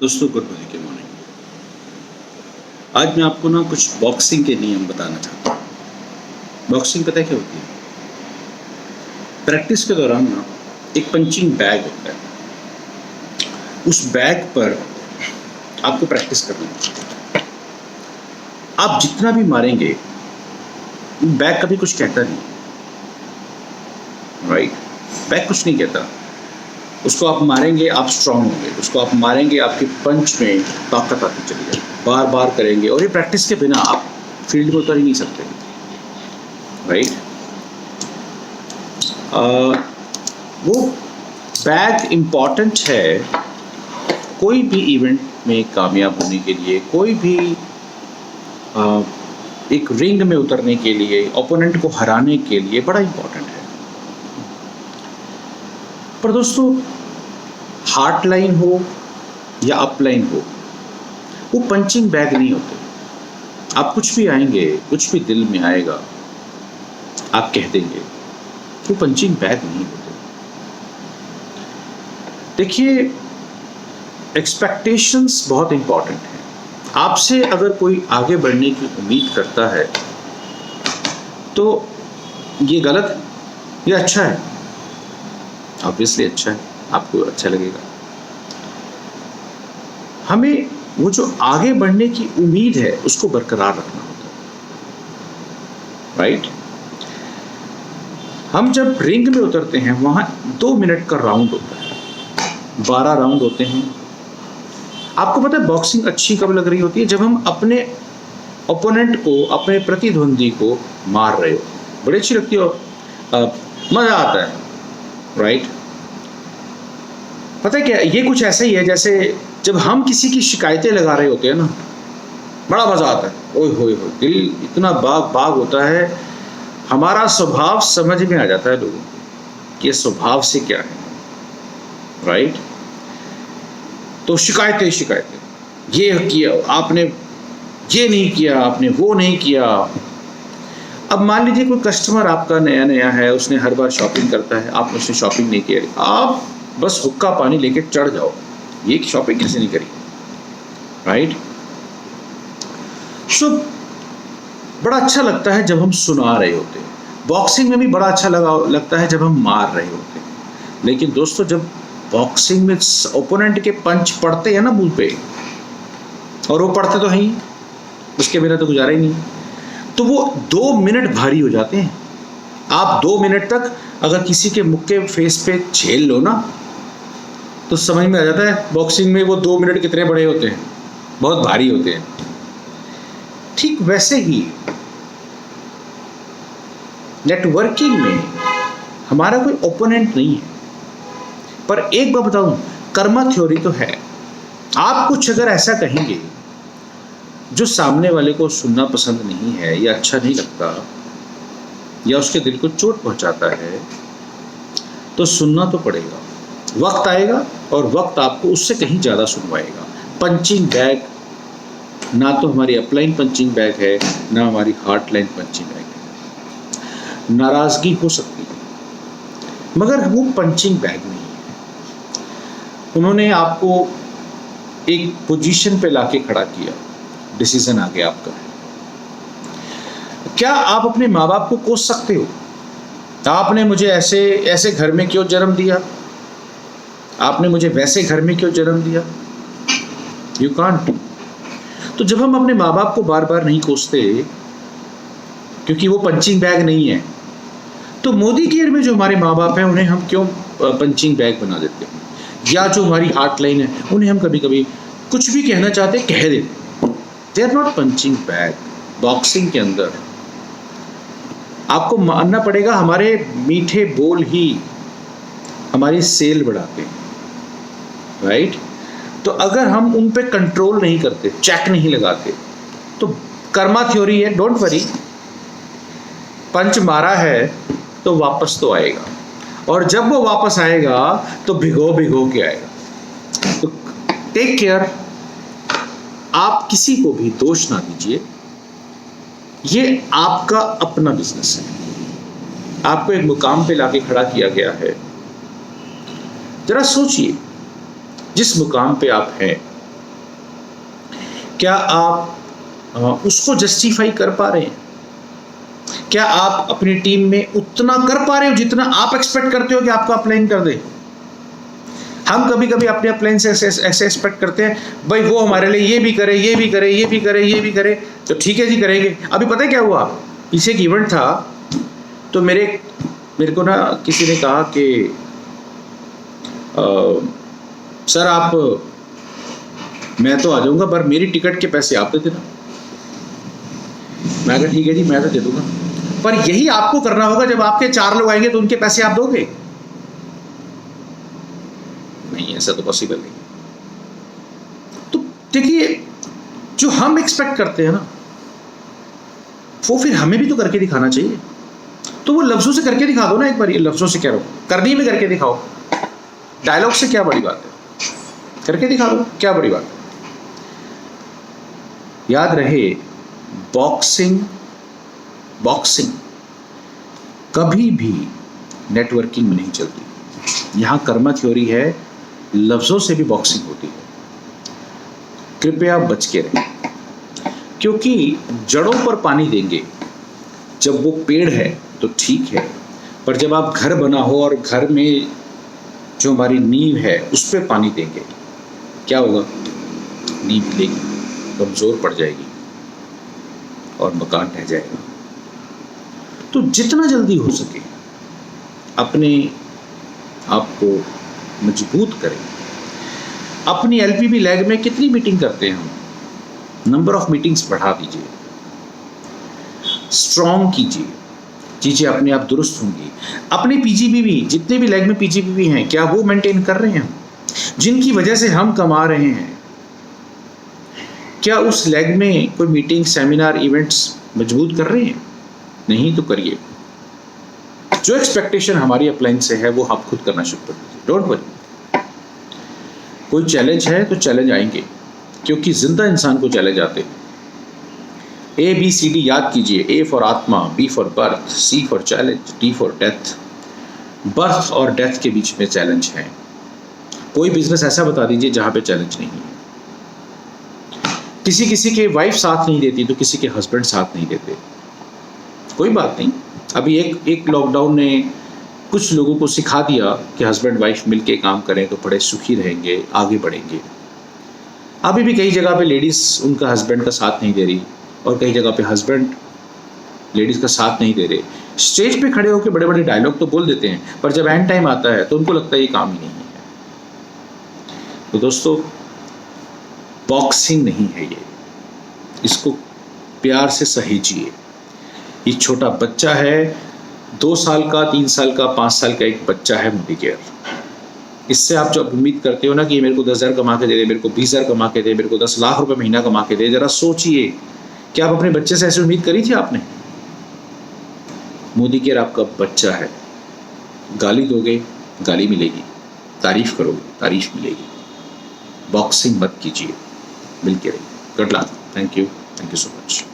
दोस्तों good morning. आज मैं आपको ना कुछ बॉक्सिंग के नियम बताना चाहता हूँ। बॉक्सिंग पता है क्या होती है? प्रैक्टिस के दौरान ना एक पंचिंग बैग होता है, उस बैग पर आपको प्रैक्टिस करनी है। आप जितना भी मारेंगे बैग कभी कुछ कहता नहीं, राइट? बैग कुछ नहीं कहता। उसको आप मारेंगे, आप स्ट्रांग होंगे। उसको आप मारेंगे, आपके पंच में ताकत आती चली जाएगी। बार बार करेंगे और ये प्रैक्टिस के बिना आप फील्ड में उतर ही नहीं सकते, राइट? वो बैग इम्पॉर्टेंट है कोई भी इवेंट में कामयाब होने के लिए, कोई भी एक रिंग में उतरने के लिए, ओपोनेंट को हराने के लिए बड़ा इम्पॉर्टेंट है। पर दोस्तों, हार्ट लाइन हो या अपलाइन हो, वो पंचिंग बैग नहीं होते। आप कुछ भी आएंगे, कुछ भी दिल में आएगा, आप कह देंगे, वो पंचिंग बैग नहीं होते। देखिए, एक्सपेक्टेशंस बहुत इंपॉर्टेंट हैं। आपसे अगर कोई आगे बढ़ने की उम्मीद करता है तो ये गलत है, ये अच्छा है। ऑब्वियसली अच्छा है, आपको अच्छा लगेगा। हमें वो जो आगे बढ़ने की उम्मीद है उसको बरकरार रखना होता है, राइट? हम जब रिंग में उतरते हैं वहां 2 मिनट का राउंड होता है, 12 राउंड होते हैं। आपको पता है बॉक्सिंग अच्छी कब लग रही होती है? जब हम अपने ओपोनेंट को, अपने प्रतिद्वंदी को मार रहे हो, बड़ी अच्छी लगती है और मजा आता है, राइट? पता है क्या, ये कुछ ऐसा ही है जैसे जब हम किसी की शिकायतें लगा रहे होते हैं ना, बड़ा मजा आता है। ओए होए होए, दिल इतना बाग बाग होता है। हमारा स्वभाव समझ में आ जाता है लोगों को कि स्वभाव से क्या है, राइट? तो शिकायतें, ये किया आपने, ये नहीं किया आपने, वो नहीं किया। अब मान लीजिए कोई कस्टमर आपका नया नया है, उसने हर बार शॉपिंग करता है, आपने उसने शॉपिंग नहीं किया, आप बस हुक्का पानी लेके चढ़ जाओ, ये शॉपिंग कैसे नहीं करी, राइट? सो बड़ा अच्छा लगता है जब हम सुना रहे होते हैं। बॉक्सिंग में भी बड़ा अच्छा लगता है जब हम मार रहे होते हैं। लेकिन दोस्तों, जब बॉक्सिंग में ओपोनेंट के पंच पड़ते हैं ना मुंह पे, और वो पड़ते तो हैं ही, उसके बिना तो गुजारा ही नहीं, तो वो 2 मिनट भारी हो जाते हैं। आप 2 मिनट तक अगर किसी के मुक्के फेस पे झेल लो ना, तो समझ में आ जाता है बॉक्सिंग में वो 2 मिनट कितने बड़े होते हैं, बहुत भारी होते हैं। ठीक वैसे ही नेटवर्किंग में हमारा कोई ओपोनेंट नहीं है, पर एक बात बताऊं, कर्मा थ्योरी तो है। आप कुछ अगर ऐसा कहेंगे जो सामने वाले को सुनना पसंद नहीं है, या अच्छा नहीं लगता, या उसके दिल को चोट पहुंचाता है, तो सुनना तो पड़ेगा। वक्त आएगा और वक्त आपको उससे कहीं ज़्यादा सुनवाएगा। पंचिंग बैग ना तो हमारी अपलाइन पंचिंग बैग है, ना हमारी हार्ट लाइन पंचिंग बैग है। नाराज़गी हो सकती है, मगर वो पंचिंग बैग नहीं है। उन्होंने आपको एक पोजीशन पे लाके खड़ा किया, डिसीजन आ गया आपका। क्या आप अपने माँ बाप को कोस सकते हो? आपने मुझे ऐसे घर में क्यों जन्म दिया, आपने मुझे वैसे घर में क्यों जन्म दिया? You can't. तो जब हम अपने माँ बाप को बार बार नहीं कोसते क्योंकि वो पंचिंग बैग नहीं है, तो मोदी केयर में जो हमारे माँ बाप हैं उन्हें हम क्यों पंचिंग बैग बना देते हैं? या जो हमारी हार्ट लाइन है उन्हें हम कभी कभी कुछ भी कहना चाहते कह देते। They are not punching bag. Boxing के अंदर आपको मानना पड़ेगा, हमारे मीठे बोल ही हमारी सेल बढ़ाते हैं, राइट? तो अगर हम उन पे कंट्रोल नहीं करते, चेक नहीं लगाते, तो कर्मा थ्योरी है, डोंट वरी, पंच मारा है तो वापस तो आएगा, और जब वो वापस आएगा तो भिगो भिगो के आएगा। तो टेक केयर, आप किसी को भी दोष ना दीजिए, ये आपका अपना बिजनेस है। आपको एक मुकाम पे लाके खड़ा किया गया है। जरा सोचिए, जिस मुकाम पे आप हैं क्या आप उसको जस्टिफाई कर पा रहे हैं? क्या आप अपनी टीम में उतना कर पा रहे हो जितना आप एक्सपेक्ट करते हो कि आपका अपलाइन कर दे? हम कभी कभी अपने अपलाइन से ऐसे एक्सपेक्ट करते हैं, भाई वो हमारे लिए ये भी करे, ये भी करे, ये भी करे, ये भी करे, तो ठीक है जी करेंगे। अभी पता है क्या हुआ, पीछे एक इवेंट था, तो मेरे को ना किसी ने कहा कि सर आप, मैं तो आ जाऊंगा पर मेरी टिकट के पैसे आप दे देना। मैं कहा ठीक है जी मैं तो दे दूंगा, पर यही आपको करना होगा, जब आपके 4 लोग आएंगे तो उनके पैसे आप दोगे? नहीं, ऐसा तो पॉसिबल नहीं। तो देखिए, जो हम एक्सपेक्ट करते हैं ना, वो फिर हमें भी तो करके दिखाना चाहिए। तो वो लफ्जों से करके दिखा दो ना एक बार, ये लफ्जों से कह रहा हूं, करनी में करके दिखाओ। डायलॉग से क्या बड़ी बात है, करके दिखा दो, क्या बड़ी बात है। याद रहे, बॉक्सिंग कभी भी नेटवर्किंग में नहीं चलती। यहां कर्मा थ्योरी है, लफ्जों से भी बॉक्सिंग होती है। कृपया बच के रहें, क्योंकि जड़ों पर पानी देंगे जब वो पेड़ है तो ठीक है, पर जब आप घर बना हो और घर में जो हमारी नींव है उस पर पानी देंगे, क्या होगा? नींव हिलेगी, कमजोर पड़ जाएगी और मकान ढह जाएगा। तो जितना जल्दी हो सके अपने आप को मजबूत करें। अपनी एलपीबी लैग में कितनी मीटिंग करते हैं हम, नंबर ऑफ मीटिंग्स बढ़ा दीजिए, स्ट्रॉन्ग कीजिए, चीजें अपने आप दुरुस्त होंगी। अपने पीजीबीवी, जितने भी लैग में पीजीबीवी हैं, क्या वो मेंटेन कर रहे हैं? जिनकी वजह से हम कमा रहे हैं, क्या उस लैग में कोई मीटिंग, सेमिनार, इवेंट्स मजबूत कर रहे हैं? नहीं तो करिए। जो एक्सपेक्टेशन हमारी अपलाइन से है वो आप खुद करना शुरू कर दीजिए। डोंट वरी, कोई चैलेंज है तो चैलेंज आएंगे, क्योंकि जिंदा इंसान को चैलेंज आते हैं। ABCD याद कीजिए, A फॉर आत्मा, B for birth, C for challenge, D for death. Birth और डेथ के बीच में चैलेंज है। कोई बिजनेस ऐसा बता दीजिए जहां पे चैलेंज नहीं है। किसी के वाइफ साथ नहीं देती तो किसी के हस्बैंड साथ नहीं देते, कोई बात नहीं। अभी एक लॉकडाउन ने कुछ लोगों को सिखा दिया कि हस्बैंड वाइफ मिलके काम करें तो बड़े सुखी रहेंगे, आगे बढ़ेंगे। अभी भी कई जगह पे लेडीज उनका हस्बैंड का साथ नहीं दे रही, और कई जगह पे हस्बैंड लेडीज का साथ नहीं दे रहे। स्टेज पे खड़े होकर बड़े बड़े डायलॉग तो बोल देते हैं, पर जब एंड टाइम आता है तो उनको लगता है ये काम ही नहीं है। तो दोस्तों, बॉक्सिंग नहीं है ये, इसको प्यार से सहेजिए। ये छोटा बच्चा है, 2 साल का, 3 साल का, 5 साल का एक बच्चा है मोदी केयर। इससे आप जब उम्मीद करते हो ना कि ये मेरे को 10,000 कमा के दे दे, मेरे को 20,000 कमा के दे, मेरे को 10 लाख रुपए महीना कमा के दे, जरा सोचिए, क्या आप अपने बच्चे से ऐसी उम्मीद करी थी आपने? मोदी केयर आपका बच्चा है। गाली दोगे, गाली मिलेगी, तारीफ करोगे, तारीफ मिलेगी। बॉक्सिंग मत कीजिए, मिलके रहिए। Good luck, thank you so much.